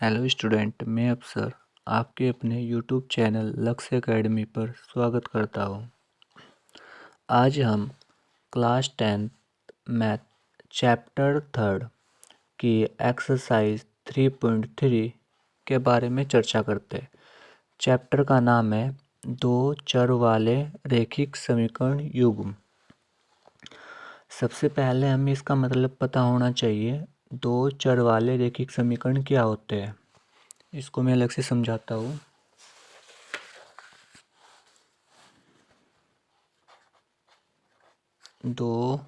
Hello student, मैं अफसर आपके अपने यूट्यूब चैनल लक्ष्य एकेडमी पर स्वागत करता हूँ। आज हम क्लास 10 मैथ चैप्टर 3 की एक्सरसाइज 3.3 के बारे में चर्चा करते हैं। चैप्टर का नाम है दो चर वाले रैखिक समीकरण युग्म। सबसे पहले हमें इसका मतलब पता होना चाहिए, दो चर वाले रैखिक समीकरण क्या होते हैं। इसको मैं अलग से समझाता हूँ। दो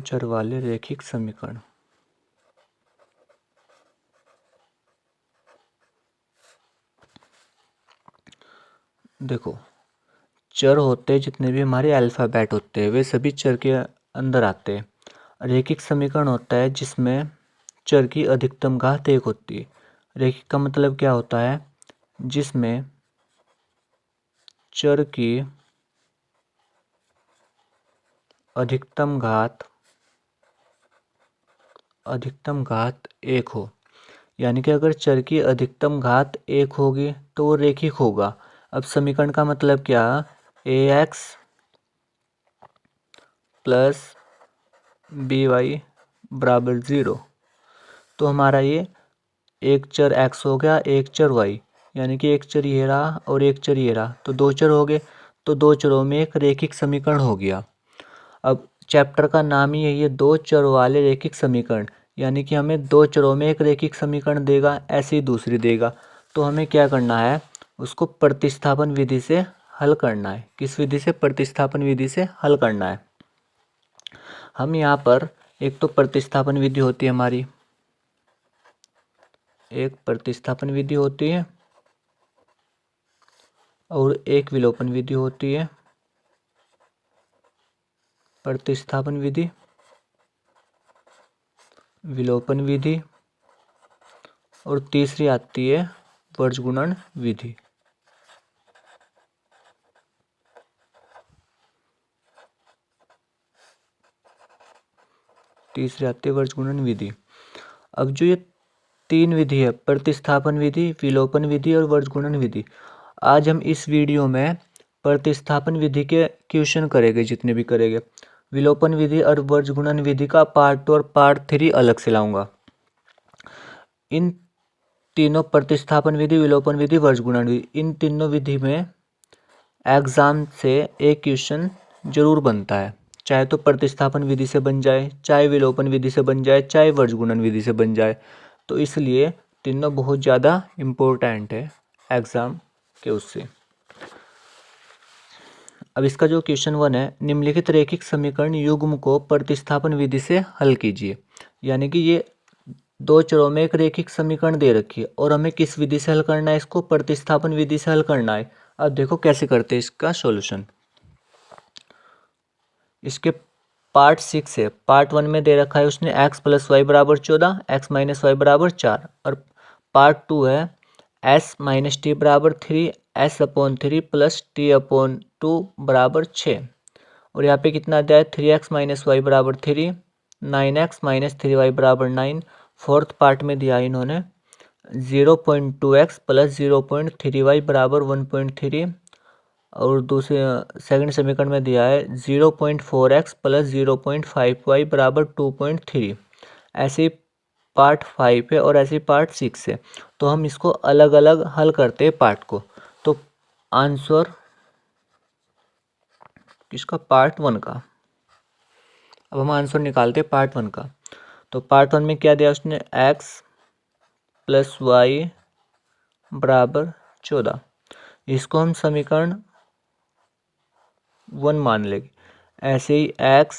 चर वाले रैखिक समीकरण। देखो, चर होते हैं जितने भी हमारे अल्फ़ाबेट होते हैं वे सभी चर के अंदर आते हैं। रैखिक समीकरण होता है जिसमें चर की अधिकतम घात 1 होती है। रैखिक का मतलब क्या होता है? जिसमें चर की अधिकतम घात 1 हो। यानी कि अगर चर की अधिकतम घात 1 होगी तो वो रैखिक होगा। अब समीकरण का मतलब क्या? ax प्लस by बराबर 0। तो हमारा ये एक चर x हो गया, एक चर y, यानी कि एक चर ये रहा और एक चर ये रहा, तो दो चर हो गए। तो दो चरों में एक रैखिक समीकरण हो गया। अब चैप्टर का नाम ही यही है, दो चर वाले रैखिक समीकरण, यानी कि हमें दो चरों में एक रैखिक समीकरण देगा, ऐसे ही दूसरी देगा। तो हमें क्या करना है? उसको प्रतिस्थापन विधि से हल करना है। किस विधि से? प्रतिस्थापन विधि से हल करना है। हम यहाँ पर एक तो प्रतिस्थापन विधि होती है हमारी, एक प्रतिस्थापन विधि होती है और एक विलोपन विधि होती है। प्रतिस्थापन विधि, विलोपन विधि और तीसरी आती है वर्गगुणन विधि। तीसरी आती है वर्गगुणन विधि। अब जो ये तीन विधि है, प्रतिस्थापन विधि, विलोपन विधि और वर्गगुणन विधि, आज हम इस वीडियो में प्रतिस्थापन विधि के क्वेश्चन करेंगे, जितने भी करेंगे। विलोपन विधि और वर्गगुणन विधि का पार्ट 2 और पार्ट 3 अलग से लाऊंगा। इन तीनों प्रतिस्थापन विधि, विलोपन विधि, वर्गगुणन विधि, इन तीनों विधि में एग्जाम से एक क्वेश्चन जरूर बनता है। चाहे तो प्रतिस्थापन विधि से बन जाए, चाहे विलोपन विधि से बन जाए, चाहे वर्गगुणन विधि से बन जाए। तो इसलिए तीनों बहुत ज़्यादा इम्पोर्टेंट है एग्ज़ाम के उससे। अब इसका जो क्वेश्चन 1 है, निम्नलिखित रैखिक समीकरण युग्म को प्रतिस्थापन विधि से हल कीजिए। यानी कि ये दो चरों में एक रैखिक समीकरण दे रखी है और हमें किस विधि से हल करना है? इसको प्रतिस्थापन विधि से हल करना है। अब देखो कैसे करते हैं इसका सॉल्यूशन। इसके पार्ट 6 है, पार्ट 1 में दे रखा है उसने x प्लस वाई बराबर 14, x माइनस वाई बराबर 4, और पार्ट 2 है s माइनस टी बराबर 3, s upon 3 plus T upon 2 बराबर 6। और यहाँ पे कितना दिया है? 3x माइनस वाई बराबर 3, 9x माइनस 3y बराबर 9। फोर्थ पार्ट में दिया है इन्होंने 0.2x प्लस 0.3y बराबर 1.3, और दूसरे सेकंड समीकरण में दिया है 0.4x प्लस 0.5y बराबर 2.3। ऐसे ही पार्ट 5 है और ऐसे ही पार्ट 6 है। तो हम इसको अलग अलग हल करते हैं पार्ट को। तो आंसर किसका? पार्ट 1 का। अब हम आंसर निकालते हैं पार्ट 1 का। तो पार्ट 1 में क्या दिया उसने? x प्लस वाई बराबर 14। इसको हम समीकरण 1 मान लेंगे। ऐसे ही x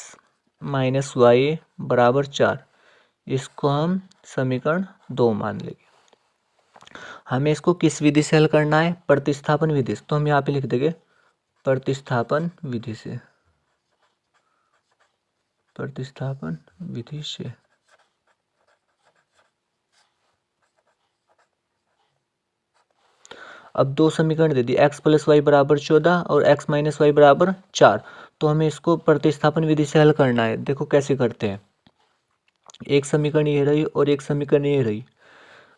माइनस वाई बराबर 4, इसको हम समीकरण 2 मान लेंगे। हमें इसको किस विधि से हल करना है? प्रतिस्थापन विधि से। तो हम यहाँ पे लिख देंगे प्रतिस्थापन विधि से, प्रतिस्थापन विधि से। अब दो समीकरण दे दी, एक्स प्लस वाई बराबर 14 और एक्स माइनस वाई बराबर 4। तो हमें इसको प्रतिस्थापन विधि से हल करना है। देखो कैसे करते हैं। एक समीकरण ये रही और एक समीकरण ये रही।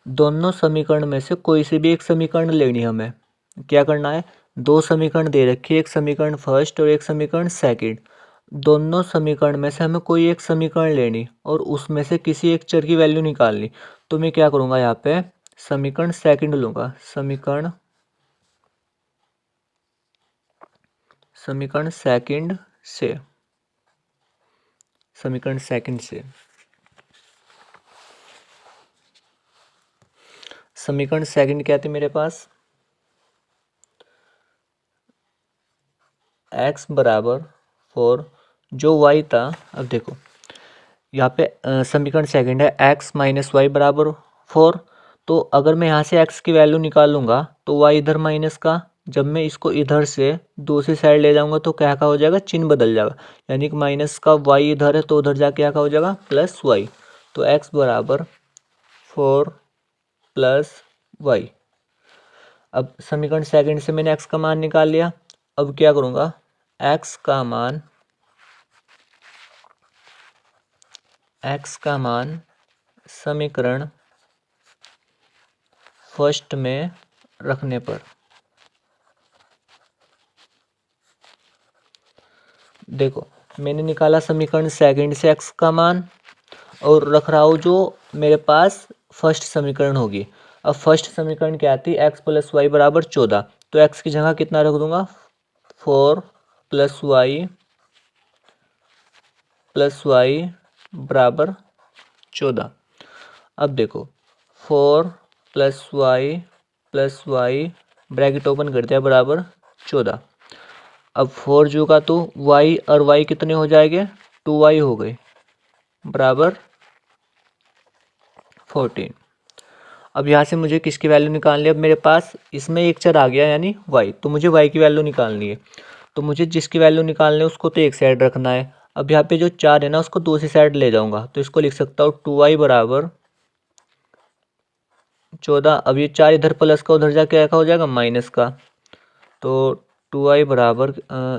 दोनों समीकरण में से कोई से भी एक समीकरण लेनी है हमें। क्या करना है, दो समीकरण दे रखी है, एक समीकरण फर्स्ट और एक समीकरण सेकंड। दोनों समीकरण में से हमें कोई एक समीकरण लेनी और उसमें से किसी एक चर की वैल्यू निकालनी। तो मैं क्या करूँगा, यहाँ पे समीकरण सेकंड लूँगा। समीकरण सेकंड से समीकरण सेकंड क्या थी मेरे पास, x बराबर 4 जो y था। अब देखो यहाँ पे समीकरण सेकंड है, x माइनस वाई बराबर 4। तो अगर मैं यहाँ से x की वैल्यू निकालूंगा तो y इधर माइनस का, जब मैं इसको इधर से दूसरी साइड ले जाऊंगा तो क्या का हो जाएगा, चिन्ह बदल जाएगा। यानी कि माइनस का y इधर है तो उधर जाके क्या का हो जाएगा, प्लस y। तो x बराबर 4 प्लस y। अब समीकरण सेकंड से मैंने x का मान निकाल लिया। अब क्या करूँगा, x का मान समीकरण फर्स्ट में रखने पर, देखो मैंने निकाला समीकरण सेकंड से x का मान और रख रहा हूँ जो मेरे पास फर्स्ट समीकरण होगी। अब फर्स्ट समीकरण क्या आती है, x प्लस वाई बराबर 14। तो x की जगह कितना रख दूंगा, 4 प्लस वाई बराबर 14। अब देखो 4 प्लस वाई ब्रैकेट ओपन कर दिया बराबर 14। अब 4 जो का तो y और y कितने हो जाएंगे, 2y हो गए बराबर 14। अब यहाँ से मुझे किसकी वैल्यू निकालनी है, अब मेरे पास इसमें एक चर आ गया यानी y, तो मुझे y की वैल्यू निकालनी है। तो मुझे जिसकी वैल्यू निकालनी है उसको तो एक साइड रखना है। अब यहाँ पे जो 4 है ना उसको दूसरी साइड ले जाऊंगा, तो इसको लिख सकता हूँ 2y बराबर 14। अब ये 4 इधर प्लस का उधर जाके क्या हो जाएगा, माइनस का। तो 2y बराबर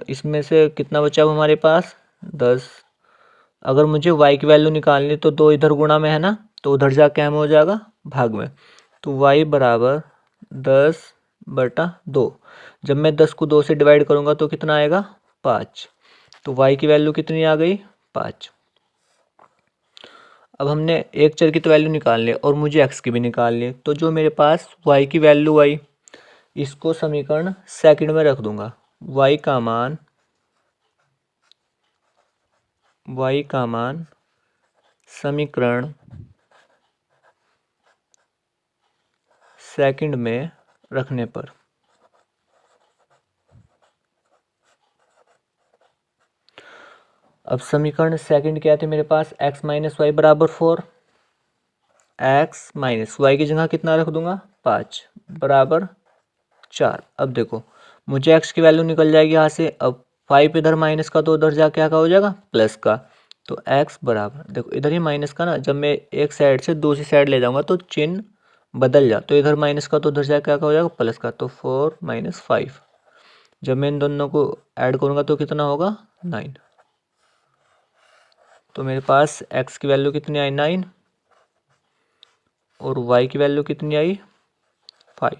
इसमें से कितना बचा हुआ हमारे पास, 10। अगर मुझे y की वैल्यू निकालनी तो 2 इधर गुणा में है ना, तो उधर जाके हमें हो जाएगा भाग में। तो y बराबर 10/2। जब मैं 10 को 2 से डिवाइड करूंगा तो कितना आएगा, 5। तो y की वैल्यू कितनी आ गई, 5। अब हमने एक चर की तो वैल्यू निकाल ली और मुझे x की भी निकाल ली। तो जो मेरे पास y की वैल्यू आई, इसको समीकरण सेकंड में रख दूंगा। y का मान समीकरण सेकंड में रखने पर, अब समीकरण सेकंड क्या थे मेरे पास, x माइनस वाई बराबर 4। x माइनस वाई की जगह कितना रख दूंगा, 5 बराबर 4। अब देखो मुझे x की वैल्यू निकल जाएगी यहाँ से। अब 5 इधर माइनस का तो उधर जाके क्या हो जाएगा, प्लस का। तो x बराबर, देखो इधर ही माइनस का ना, जब मैं एक साइड से दूसरी साइड ले जाऊंगा तो चिन्ह बदल जा, तो इधर माइनस का तो उधर जाके क्या हो जाएगा, प्लस का। तो 4 माइनस 5, जब मैं इन दोनों को ऐड करूंगा तो कितना होगा, 9। तो मेरे पास x की वैल्यू कितनी आई, 9, और y की वैल्यू कितनी आई, 5।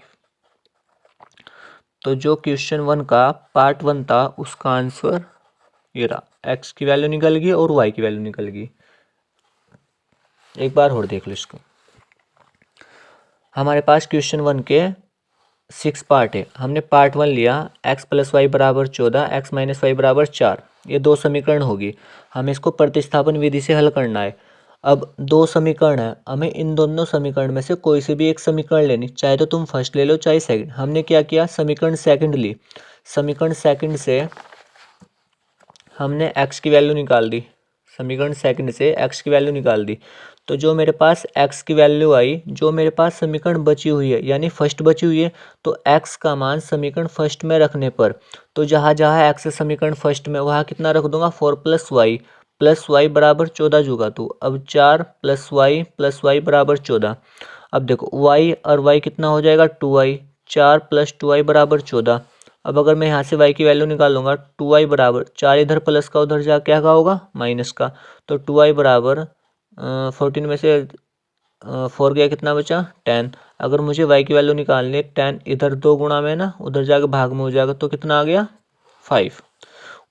तो जो क्वेश्चन 1 का पार्ट 1 था उसका आंसर ये रहा, x की वैल्यू निकल गई और y की वैल्यू निकल गई। एक बार और देख लो इसको। हमारे पास क्वेश्चन 1 के 6 पार्ट है। हमने पार्ट 1 लिया, x प्लस वाई बराबर 14, x माइनस वाई बराबर 4। ये दो समीकरण होगी, हमें इसको प्रतिस्थापन विधि से हल करना है। अब दो समीकरण है, हमें इन दोनों समीकरण में से कोई से भी एक समीकरण लेनी, चाहे तो तुम फर्स्ट ले लो चाहे सेकंड। हमने क्या किया, समीकरण सेकंड ली। समीकरण सेकंड से हमने x की वैल्यू निकाल दी। समीकरण सेकंड से x की वैल्यू निकाल दी। तो जो मेरे पास x की वैल्यू आई, जो मेरे पास समीकरण बची हुई है यानी फर्स्ट बची हुई है, तो x का मान समीकरण फर्स्ट में रखने पर, तो जहाँ जहाँ x समीकरण फर्स्ट में वहाँ कितना रख दूंगा, 4 प्लस वाई बराबर 14 जुगा। तो अब 4 प्लस वाई बराबर 14। अब देखो y और y कितना हो जाएगा, 2y। 4 + 2i बराबर 14। अब अगर मैं यहाँ से y की वैल्यू निकालूंगा 2i बराबर 4 इधर प्लस का उधर जा क्या का होगा माइनस का, तो 2i बराबर 14 में से 4 गया कितना बचा 10। अगर मुझे y की वैल्यू निकालनी है 10 इधर 2 गुणा में ना उधर जाके भाग में हो जाएगा तो कितना आ गया 5।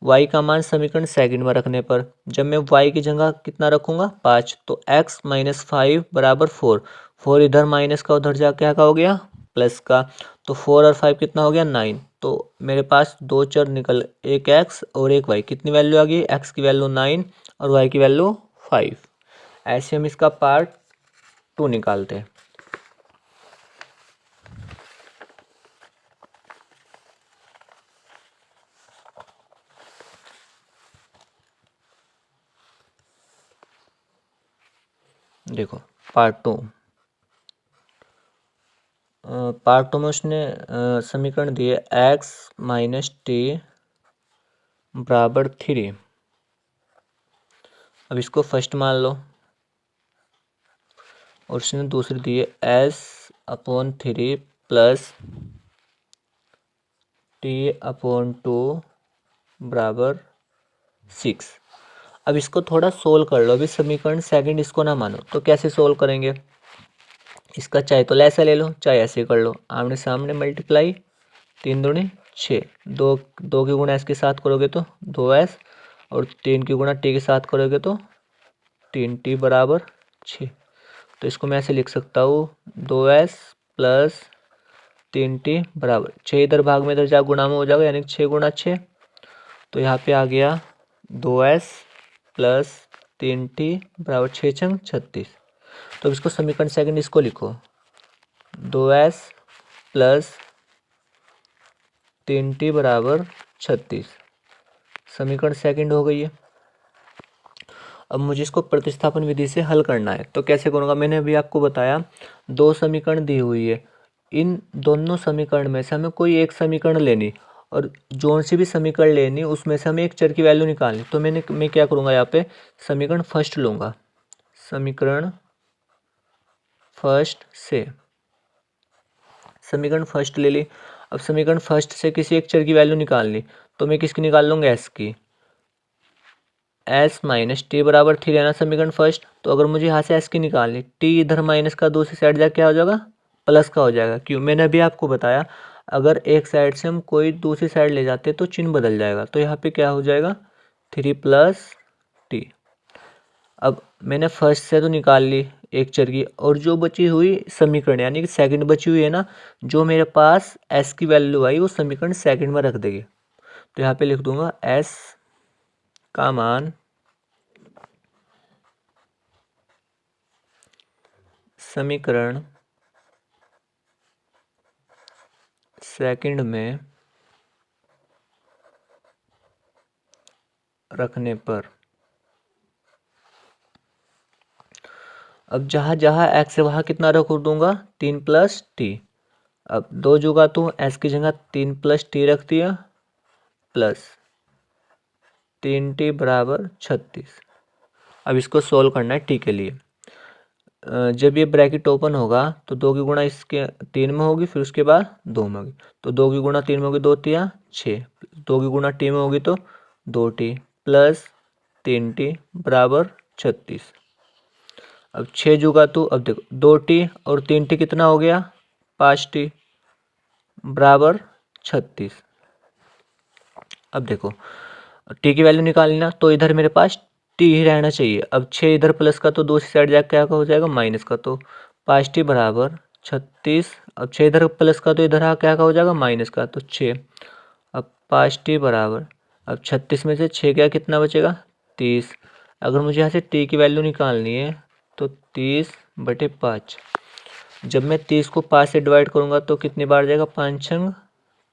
y का मान समीकरण सेकंड में रखने पर जब मैं y की जगह कितना रखूंगा 5 तो x - 5 बराबर 4। 4 इधर माइनस का उधर जा क्या का हो गया प्लस का, तो 4 और 5 कितना हो गया 9। तो मेरे पास दो चर निकल, एक x और एक y। कितनी वैल्यू आ गई, x की वैल्यू 9 और y की वैल्यू 5। ऐसे हम इसका पार्ट 2 निकालते हैं। देखो पार्ट 2 में उसने समीकरण दिए x - t बराबर 3। अब इसको फर्स्ट मान लो और उसने दूसरी दी है s/3 प्लस t/2 बराबर 6। अब इसको थोड़ा सोल्व कर लो। अभी समीकरण सेकंड इसको ना मानो तो कैसे सोल्व करेंगे, इसका चाहे तो ऐसा ले लो चाहे ऐसे कर लो, आमने सामने मल्टीप्लाई 3 दूनी 6, दो की गुणा s के साथ करोगे तो 2s और 3 की गुणा t के साथ करोगे तो 3t बराबर 6। तो इसको मैं ऐसे लिख सकता हूँ 2s प्लस 3t बराबर 6। इधर भाग में इधर जा गुणा में हो जाएगा यानी 6 गुणा 6, तो यहाँ पे आ गया 2s प्लस 3t बराबर 6 छंग 36। तो इसको समीकरण सेकंड इसको लिखो 2s प्लस 3t बराबर 36। समीकरण सेकंड हो गई है। अब मुझे इसको प्रतिस्थापन विधि से हल करना है तो कैसे करूँगा, मैंने अभी आपको बताया दो समीकरण दी हुई है, इन दोनों समीकरण में से हमें कोई एक समीकरण लेनी और जोन सी भी समीकरण लेनी उसमें से हमें एक चर की वैल्यू निकालनी। तो मैं क्या करूँगा, यहाँ पे समीकरण फर्स्ट लूँगा, समीकरण फर्स्ट से समीकरण फर्स्ट ले ली। अब समीकरण फर्स्ट से किसी एक चर की वैल्यू निकालनी तो मैं किसकी निकाल लूँगा एस की, s - t बराबर 3 है ना समीकरण फर्स्ट। तो अगर मुझे यहाँ से s की निकालनी, t इधर माइनस का दूसरी साइड जाके क्या हो जाएगा प्लस का हो जाएगा। क्यों, मैंने अभी आपको बताया अगर एक साइड से हम कोई दूसरी साइड ले जाते तो चिन्ह बदल जाएगा। तो यहाँ पे क्या हो जाएगा 3 + t। अब मैंने फर्स्ट से तो निकाल ली एक चर की, और जो बची हुई समीकरण यानी कि सेकंड बची हुई है ना, जो मेरे पास s की वैल्यू आई वो समीकरण सेकंड में रख देंगे। तो यहाँ पे लिख दूंगा s का मान समीकरण सेकंड में रखने पर, अब जहाँ जहाँ x है वहाँ कितना रख दूंगा 3 + t। अब दो जुगा तो s की जगह 3 + t रख दिया प्लस 3t बराबर 36। अब इसको सोल्व करना है t के लिए। जब ये ब्रैकेट ओपन होगा तो 2 की गुणा इसके 3 में होगी, फिर उसके बाद 2 में होगी, तो 2 की गुणा 3 में होगी 2 तिया 6, 2 की गुणा t में होगी तो 2t प्लस 3t बराबर 36। अब 6 जुगा तो अब देखो 2t और 3t कितना हो गया 5t बराबर 36। अब देखो t की वैल्यू निकालनी ना, तो इधर मेरे पास t ही रहना चाहिए। अब 6 इधर प्लस का तो दूसरी साइड जाकर क्या हो जाएगा माइनस का, तो 5t बराबर 36। अब 6 इधर प्लस का तो इधर क्या हो जाएगा माइनस का, तो 6। अब 5t बराबर, अब 36 में से 6 क्या कितना बचेगा 30। अगर मुझे यहाँ से t की वैल्यू निकालनी है तो 30/5। जब मैं 30 को 5 से डिवाइड करूँगा तो कितनी बार जाएगा 5 छंग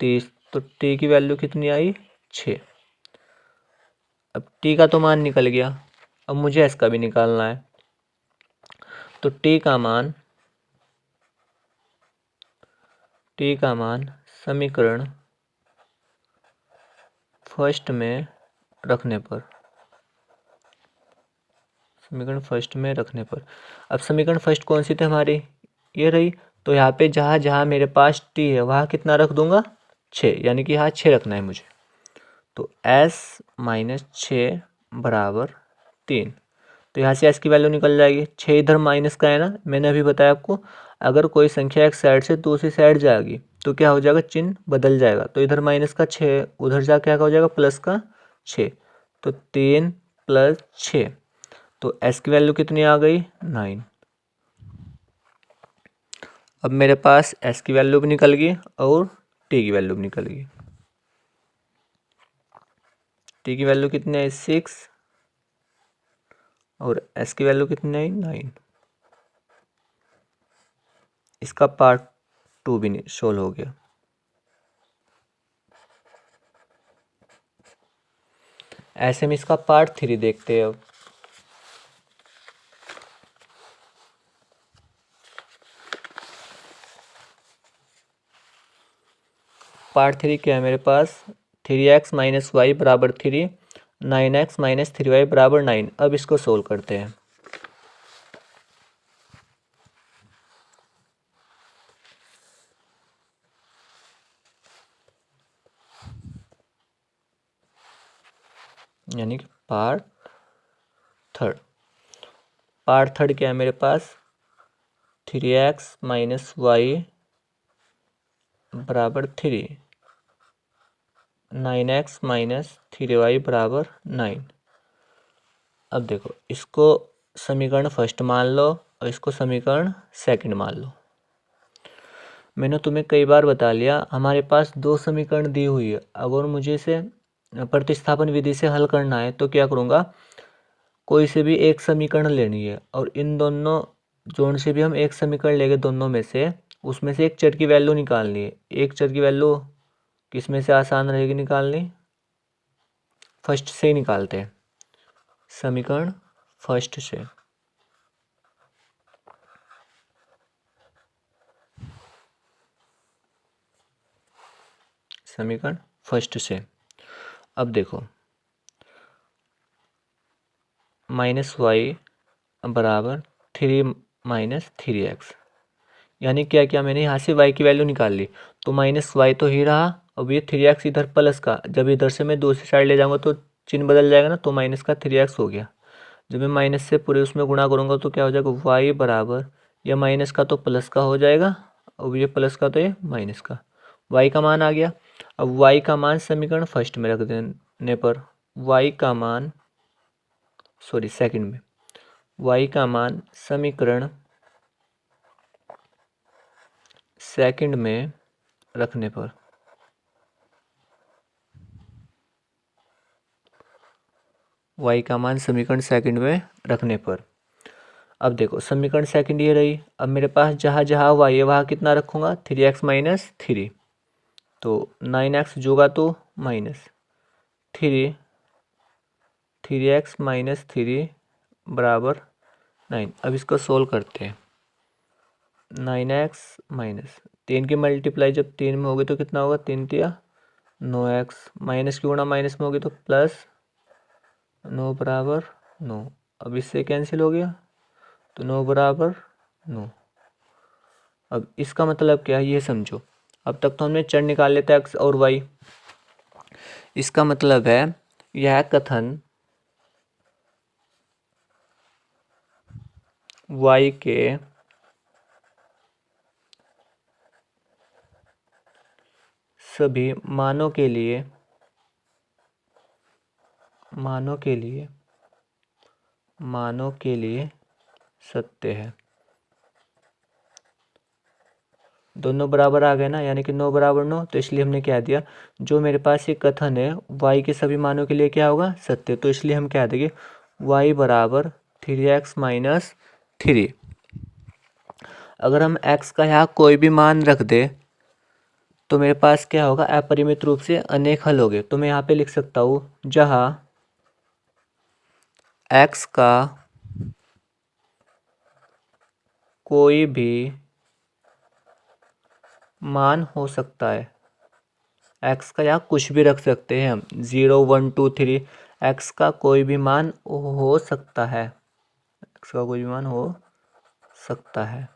30, तो t की वैल्यू कितनी आई 6। अब t का तो मान निकल गया, अब मुझे s का भी निकालना है। तो t का मान समीकरण फर्स्ट में रखने पर, समीकरण फर्स्ट में रखने पर, अब समीकरण फर्स्ट कौन सी थी हमारी, ये रही। तो यहाँ पे जहाँ जहाँ मेरे पास टी है वहाँ कितना रख दूंगा 6, यानी कि यहाँ 6 रखना है मुझे। तो s माइनस 6 बराबर 3। तो यहाँ से s की वैल्यू निकल जाएगी। 6 इधर माइनस का है ना, मैंने अभी बताया आपको अगर कोई संख्या एक साइड से दूसरी साइड जाएगी तो क्या हो जाएगा, चिन्ह बदल जाएगा। तो इधर माइनस का 6 उधर जा क्या हो जाएगा प्लस का 6। तो 3 प्लस 6, तो s की वैल्यू कितनी आ गई 9। अब मेरे पास s की वैल्यू भी निकल गई और t की वैल्यू भी निकल गई। t की वैल्यू कितनी है 6 और s की वैल्यू कितनी है 9। इसका पार्ट 2 भी सोल्व हो गया। ऐसे में इसका पार्ट 3 देखते हैं अब। पार्ट 3 क्या है मेरे पास, 3x माइनस वाई बराबर 3, 9x माइनस 3y बराबर 9। अब इसको सोल्व करते हैं। यानी कि पार्ट थर्ड क्या है मेरे पास, 3x माइनस वाई बराबर 3, 9x माइनस 3y बराबर 9। अब देखो इसको समीकरण फर्स्ट मान लो और इसको समीकरण सेकंड मान लो। मैंने तुम्हें कई बार बता लिया हमारे पास दो समीकरण दी हुई है, अगर मुझे इसे प्रतिस्थापन विधि से हल करना है तो क्या करूँगा, कोई से भी एक समीकरण लेनी है और इन दोनों जोड़ से भी हम एक समीकरण लेंगे दोनों में से, उसमें से एक चर की वैल्यू निकालनी है। एक चर की वैल्यू किस में से आसान रहेगी निकालनी, फर्स्ट से ही निकालते हैं, समीकरण फर्स्ट से। समीकरण फर्स्ट से अब देखो माइनस वाई बराबर 3 माइनस 3x, यानी क्या किया मैंने यहाँ से y की वैल्यू निकाल ली, तो माइनस वाई तो ही रहा। अब ये 3x इधर प्लस का, जब इधर से मैं दूसरी साइड ले जाऊँगा तो चिन्ह बदल जाएगा ना, तो माइनस का 3x हो गया। जब मैं माइनस से पूरे उसमें गुणा करूँगा तो क्या हो जाएगा, y बराबर यह माइनस का तो प्लस का हो जाएगा, अब ये प्लस का तो ये माइनस का, y का मान आ गया। अब y का मान समीकरण फर्स्ट में रख देने पर y का मान सेकंड में y का मान समीकरण सेकंड में रखने पर y का मान समीकरण सेकंड में रखने पर अब देखो समीकरण सेकंड ये रही। अब मेरे पास जहाँ जहाँ y है वहाँ कितना रखूँगा 3x माइनस 3, तो 9x जोगा तो माइनस 3x माइनस 3 बराबर 9। अब इसको सोल्व करते हैं। 9x माइनस 3 की मल्टीप्लाई जब 3 में होगी तो कितना होगा, 3 तिया 9x, माइनस की गुणा माइनस में होगी तो प्लस 9 बराबर 9। अब इससे कैंसिल हो गया तो 9 बराबर 9। अब इसका मतलब क्या है ये समझो। अब तक तो हमने चर निकाल लेते हैं x और y। इसका मतलब है यह कथन y के सभी मानों के लिए सत्य है। दोनों बराबर आ गए ना, यानी कि 9 बराबर 9, तो इसलिए हमने क्या दिया, जो मेरे पास ये कथन है y के सभी मानों के लिए क्या होगा, सत्य, तो इसलिए हम क्या देंगे y बराबर 3x माइनस 3। अगर हम x का यहाँ कोई भी मान रख दे तो मेरे पास क्या होगा, अपरिमित रूप से अनेक हल होंगे। तो मैं यहाँ पे लिख सकता हूँ जहाँ x का कोई भी मान हो सकता है, x का यहाँ कुछ भी रख सकते हैं हम, 0 1 2 3, x का कोई भी मान हो सकता है, x का कोई भी मान हो सकता है।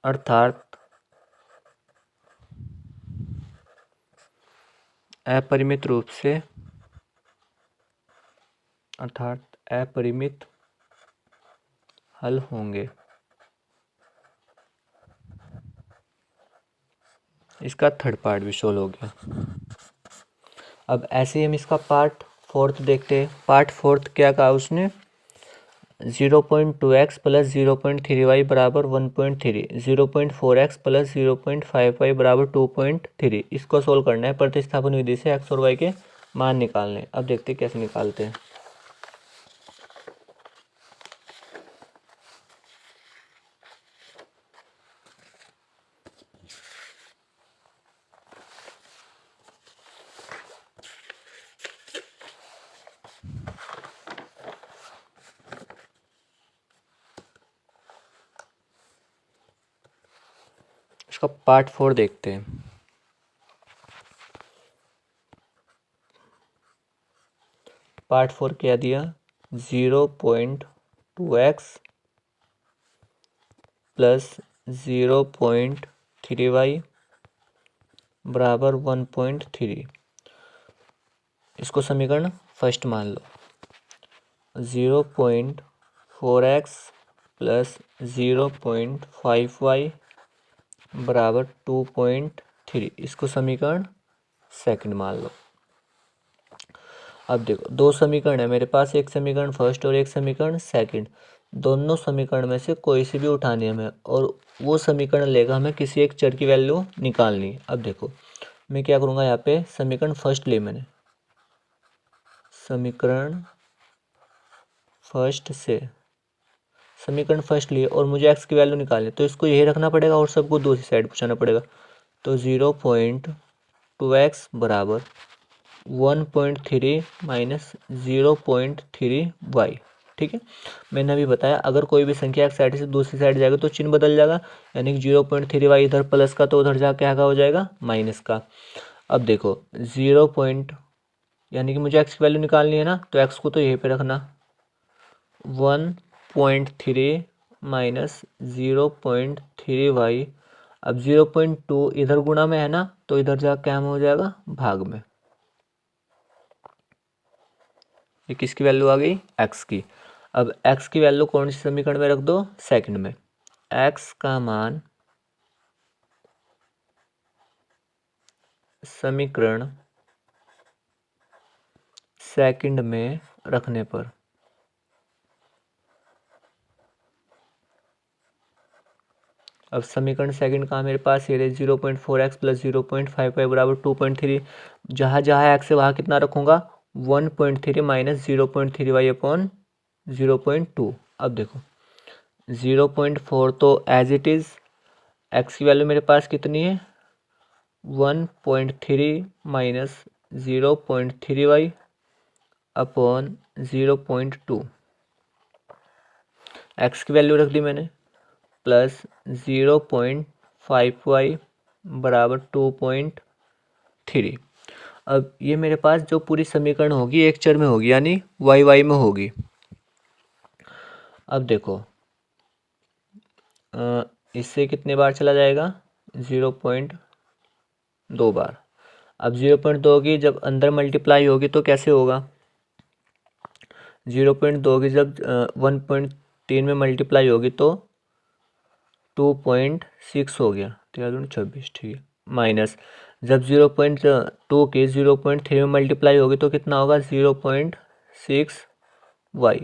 अर्थात अपरिमित रूप से अपरिमित हल होंगे। इसका थर्ड पार्ट भी सोल्व हो गया। अब ऐसे ही हम इसका पार्ट फोर्थ देखते हैं। पार्ट फोर्थ क्या कहा उसने, 0.2x प्लस 0.3y बराबर 1.3, 0.4x प्लस 0.5y बराबर 2.3। इसको सोल्व करना है प्रतिस्थापन विधि से x और y के मान निकालने। अब देखते हैं कैसे निकालते हैं। इसका पार्ट 4 देखते हैं। पार्ट 4 क्या दिया, 0.2x प्लस 0.3y बराबर 1.3। इसको समीकरण फर्स्ट मान लो। 0.4x प्लस 0.5y बराबर 2.3। इसको समीकरण सेकंड मान लो। अब देखो दो समीकरण है मेरे पास, एक समीकरण फर्स्ट और एक समीकरण सेकंड। दोनों समीकरण में से कोई सी भी उठानी है हमें, और वो समीकरण लेगा हमें किसी एक चर की वैल्यू निकालनी है। अब देखो मैं क्या करूँगा, यहाँ पे समीकरण फर्स्ट ले, मैंने समीकरण फर्स्ट से समीकरण फर्स्ट लिए और मुझे एक्स की वैल्यू निकालनी, तो इसको यही रखना पड़ेगा और सबको दूसरी साइड पहुँचाना पड़ेगा। तो 0.2x बराबर 1.3 माइनस 0.3y। ठीक है, मैंने अभी बताया अगर कोई भी संख्या एक साइड से दूसरी साइड जाएगा तो चिन्ह बदल जाएगा, यानी कि 0.3y इधर प्लस का तो उधर जाके क्या हो जाएगा माइनस का। अब देखो 0. यानी कि मुझे x की वैल्यू निकालनी है ना, तो x को तो यहीं पे रखना, 1.3 माइनस 0.3y। अब 0.2 इधर गुणा में है ना, तो इधर जा क्या हो जाएगा भाग में। ये किसकी वैल्यू आ गई, x की। अब x की वैल्यू कौन सी समीकरण में रख दो, सेकंड में। x का मान समीकरण सेकंड में रखने पर अब समीकरण सेकंड का मेरे पास ये 0.4x प्लस 0.5y बराबर 2.3। जहाँ जहाँ x है वहाँ कितना रखूँगा 1.3 माइनस 0.3y अपॉन 0.2। अब देखो 0.4 तो एज इट इज़, x की वैल्यू मेरे पास कितनी है 1.3 माइनस 0.3y अपॉन 0.2। x की वैल्यू रख दी मैंने, प्लस 0.5y बराबर 2.3। अब ये मेरे पास जो पूरी समीकरण होगी एक चर में होगी, यानी y में होगी। अब देखो इससे कितने बार चला जाएगा 0.2 बार। अब 0.2 की जब अंदर मल्टीप्लाई होगी तो कैसे होगा, 0.2 की जब 1.3 में मल्टीप्लाई होगी तो 2.6 हो गया, 13×26 ठीक है, माइनस जब 0.2 की 0.3 में मल्टीप्लाई होगी तो कितना होगा 0.6y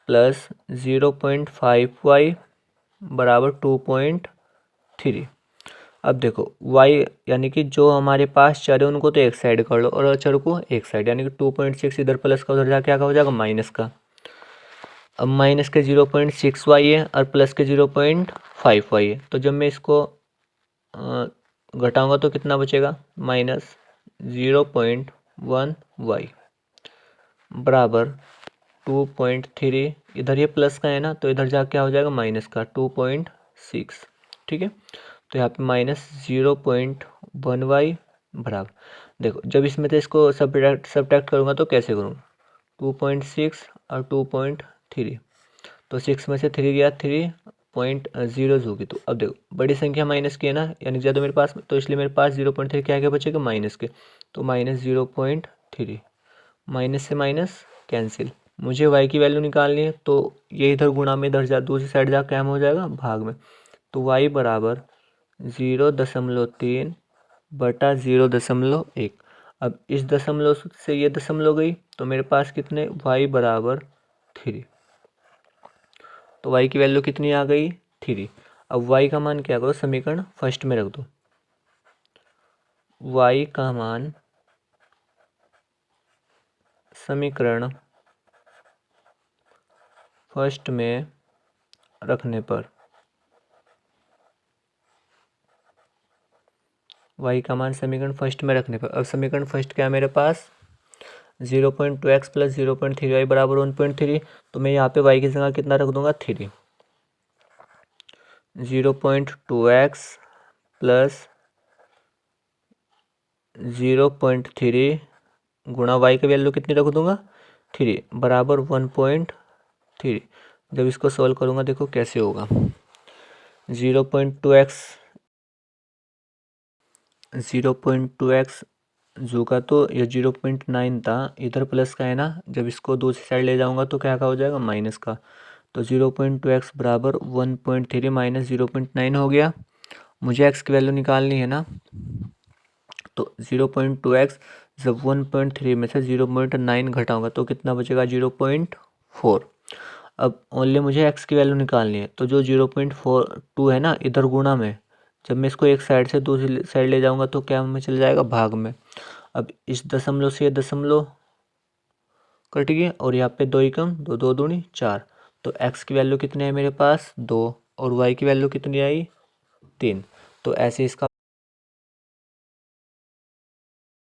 प्लस 0.5y बराबर 2.3। अब देखो y यानी कि जो हमारे पास चर है उनको तो एक साइड कर लो और चर को एक साइड, यानी कि 2.6 इधर प्लस का उधर जाके क्या हो जाएगा माइनस का। अब माइनस के 0.6y है और प्लस के 0.5y है, तो जब मैं इसको घटाऊंगा तो कितना बचेगा माइनस 0.1y बराबर 2.3। इधर ये प्लस का है ना, तो इधर जा क्या हो जाएगा माइनस का 2.6। ठीक है, तो यहाँ पे माइनस 0.1y बराबर, देखो जब इसमें से इसको सब्ट्रैक्ट करूँगा तो कैसे करूँगा 2.6 और 2.3, तो 6 में से 3 गया 3 0.0 होगी। तो अब देखो बड़ी संख्या माइनस की है ना, यानी ज़्यादा मेरे पास, तो इसलिए मेरे पास 0.3 क्या क्या बचेगा माइनस के, तो -0.3, माइनस से माइनस कैंसिल। मुझे y की वैल्यू निकालनी है, तो ये इधर गुणा में इधर जा दूसरी साइड जा क्या हो जाएगा भाग में, तो y बराबर 0.3 बटा 0.1। अब इस दशमलव से ये दशमलव गई, तो मेरे पास कितने y बराबर 3, तो y की वैल्यू कितनी आ गई 3। अब y का मान क्या करो समीकरण फर्स्ट में रख दो, y का मान समीकरण फर्स्ट में रखने पर, y का मान समीकरण फर्स्ट में रखने पर, अब समीकरण फर्स्ट क्या है मेरे पास 0.2x प्लस 0.3y बराबर 1.3, तो मैं यहाँ पे y की जगह कितना रख दूंगा 3, 0.2x प्लस 0.3 गुणा y की वैल्यू कितनी रख दूंगा 3 बराबर 1.3। जब इसको सॉल्व करूंगा देखो कैसे होगा, 0.2x जो का तो ये 0.9 था, इधर प्लस का है ना, जब इसको दूसरी साइड ले जाऊंगा तो क्या का हो जाएगा माइनस का, तो 0.2x बराबर 1.3 माइनस 0.9 हो गया। मुझे x की वैल्यू निकालनी है ना, तो 0.2x जब 1.3 में से 0.9 घटाऊंगा तो कितना बचेगा 0.4। अब ओनली मुझे x की वैल्यू निकालनी है, तो जो 0.42 है ना इधर गुणा में, जब मैं इसको एक साइड से दूसरी साइड ले जाऊंगा तो क्या में चल जाएगा भाग में। अब इस दशमलव से ये दशमलव कट गया, और यहाँ पे 2 एकम 2 2 दूनी 4, तो x की वैल्यू कितनी है मेरे पास 2 और y की वैल्यू कितनी आई 3। तो ऐसे इसका